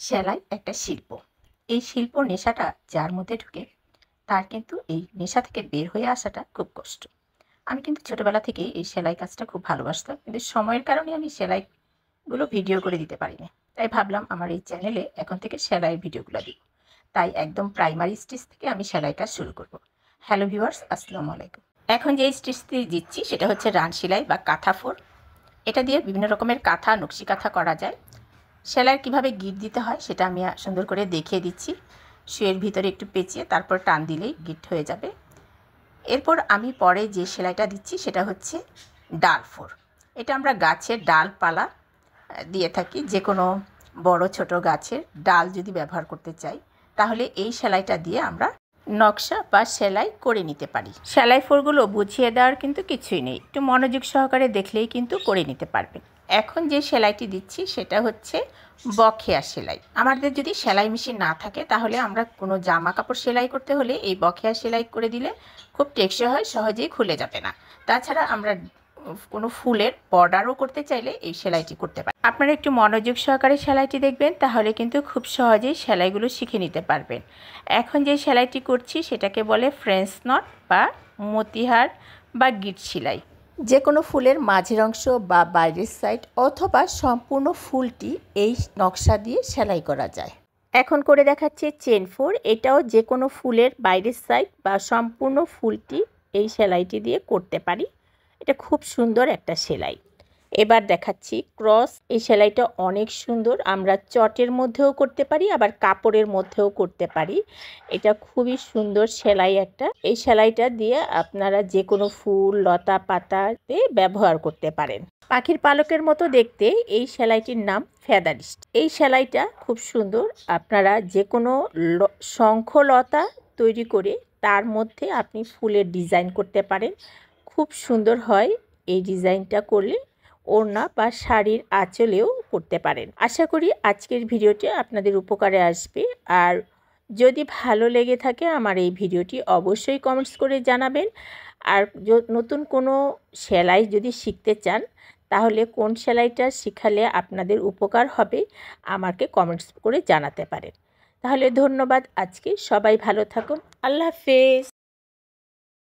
সেলাই একটা শিল্প। এই শিল্প নেশাটা যার মধ্যে ঢুকে তার কিন্তু এই নেশা থেকে বের হয়ে আসাটা খুব কষ্ট। আমি কিন্তু ছোটবেলা থেকেই এই সেলাই কাজটা খুব ভালোবাসতাম, কিন্তু সময়ের কারণে আমি সেলাইগুলো ভিডিও করে দিতে পারিনি। তাই ভাবলাম আমার এই চ্যানেলে এখন থেকে সেলাইয়ের ভিডিওগুলো দিব। তাই একদম প্রাইমারি স্টিচ থেকে আমি সেলাই কাজ শুরু করব। হ্যালো ভিউয়ার্স, আসসালামু আলাইকুম। এখন যে স্টিচটি দিচ্ছি সেটা হচ্ছে রান সেলাই বা কাঁথা ফোর। এটা দিয়ে বিভিন্ন রকমের কাঁথা, নকশি কাঁথা করা যায়। সেলাইয়ের কীভাবে গিট দিতে হয় সেটা আমি সুন্দর করে দেখিয়ে দিচ্ছি। শুয়ের ভিতরে একটু পেঁচিয়ে তারপর টান দিলেই গিট হয়ে যাবে। এরপর আমি পরে যে সেলাইটা দিচ্ছি সেটা হচ্ছে ডাল ফোর। এটা আমরা গাছের ডালপালা দিয়ে থাকি। যে কোনো বড় ছোট গাছের ডাল যদি ব্যবহার করতে চাই তাহলে এই সেলাইটা দিয়ে আমরা নকশা বা সেলাই করে নিতে পারি। সেলাই ফোরগুলো বুঝিয়ে দেওয়ার কিন্তু কিছুই নেই, একটু মনোযোগ সহকারে দেখলেই কিন্তু করে নিতে পারবেন। এখন যে সেলাইটি দিচ্ছি সেটা হচ্ছে বকেয়া সেলাই। আমাদের যদি সেলাই মেশিন না থাকে তাহলে আমরা কোনো জামা কাপড় সেলাই করতে হলে এই বকেয়া সেলাই করে দিলে খুব টেকসই হয়, সহজেই খুলে যাবে না। তাছাড়া আমরা কোনো ফুলের বর্ডারও করতে চাইলে এই সেলাইটি করতে পারেন। আপনারা একটু মনোযোগ সহকারে সেলাইটি দেখবেন, তাহলে কিন্তু খুব সহজেই সেলাইগুলো শিখে নিতে পারবেন। এখন যে সেলাইটি করছি সেটাকে বলে ফ্রেঞ্চ নট বা মতিহার বা গিট সেলাই। যে কোনো ফুলের মাঝের অংশ বা বাইরের সাইড অথবা সম্পূর্ণ ফুলটি এই নকশা দিয়ে সেলাই করা যায়। এখন করে দেখাচ্ছে চেন ফোর। এটাও যে কোনো ফুলের বাইরের সাইড বা সম্পূর্ণ ফুলটি এই সেলাইটি দিয়ে করতে পারি। এটা খুব সুন্দর একটা সেলাই। এবার দেখাচ্ছি ক্রস। এই সেলাইটা অনেক সুন্দর, আমরা চটের মধ্যেও করতে পারি আবার কাপড়ের মধ্যেও করতে পারি। এটা খুবই সুন্দর সেলাই একটা। এই সেলাইটা দিয়ে আপনারা যে কোনো ফুল, লতা পাতাতে ব্যবহার করতে পারেন। পাখির পালকের মতো দেখতে এই সেলাইটির নাম ফেদারিস্ট। এই সেলাইটা খুব সুন্দর। আপনারা যে কোনো শঙ্খলতা তৈরি করে তার মধ্যে আপনি ফুলের ডিজাইন করতে পারেন। খুব সুন্দর হয় এই ডিজাইনটা করলে। ওড়না বা শাড়ির আঁচলেও করতে পারেন। আশা করি আজকের ভিডিওটি আপনাদের উপকারে আসবে। আর যদি ভালো লেগে থাকে আমার এই ভিডিওটি অবশ্যই কমেন্টস করে জানাবেন। আর নতুন কোনো সেলাই যদি শিখতে চান তাহলে কোন সেলাইটা শিখালে আপনাদের উপকার হবে আমাকে কমেন্টস করে জানাতে পারেন। তাহলে ধন্যবাদ। আজকে সবাই ভালো থাকুন। আল্লাহ হাফেজ।